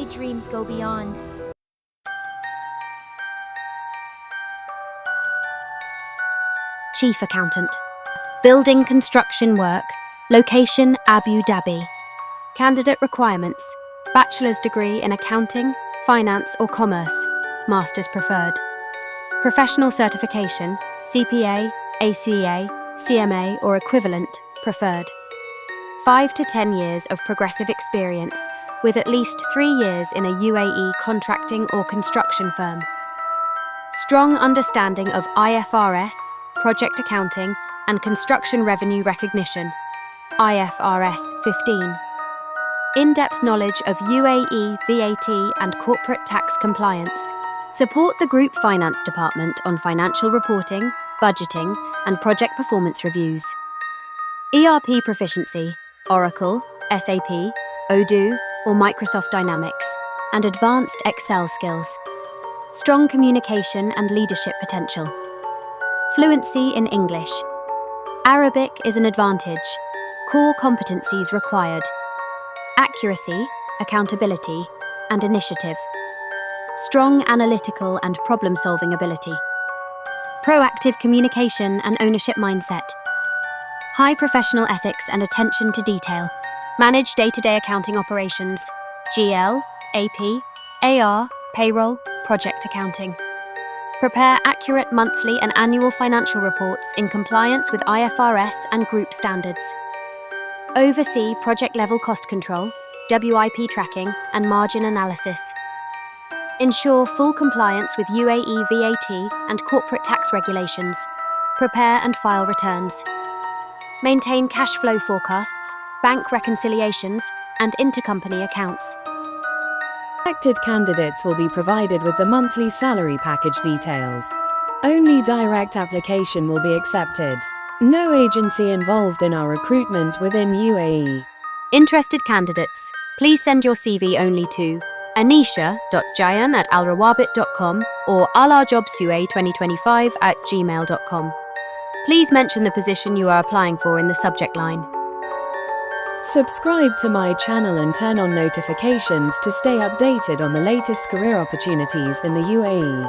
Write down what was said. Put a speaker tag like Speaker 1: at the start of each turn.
Speaker 1: Everyday dreams go beyond.
Speaker 2: Chief Accountant. Building construction work. Location Abu Dhabi. Candidate requirements: bachelor's degree in accounting, finance or commerce, master's preferred. Professional certification: CPA, ACA, CMA or equivalent preferred. 5 to 10 years of progressive experience with at least 3 years in a UAE contracting or construction firm. Strong understanding of IFRS, project accounting and construction revenue recognition, IFRS 15. In-depth knowledge of UAE VAT and corporate tax compliance. Support the Group Finance Department on financial reporting, budgeting and project performance reviews. ERP proficiency: Oracle, SAP, Odoo or Microsoft Dynamics, and advanced Excel skills. Strong communication and leadership potential. Fluency in English. Arabic is an advantage. Core competencies required: accuracy, accountability, and initiative. Strong analytical and problem-solving ability. Proactive communication and ownership mindset. High professional ethics and attention to detail. Manage day-to-day accounting operations: GL, AP, AR, payroll, project accounting. Prepare accurate monthly and annual financial reports in compliance with IFRS and group standards. Oversee project-level cost control, WIP tracking, and margin analysis. Ensure full compliance with UAE VAT and corporate tax regulations. Prepare and file returns. Maintain cash flow forecasts, bank reconciliations, and intercompany accounts.
Speaker 3: Selected candidates will be provided with the monthly salary package details. Only direct application will be accepted. No agency involved in our recruitment within UAE.
Speaker 2: Interested candidates, please send your CV only to anisha.jayan@alrawabit.com or alarjobsua2025@gmail.com. Please mention the position you are applying for in the subject line.
Speaker 3: Subscribe to my channel and turn on notifications to stay updated on the latest career opportunities in the UAE.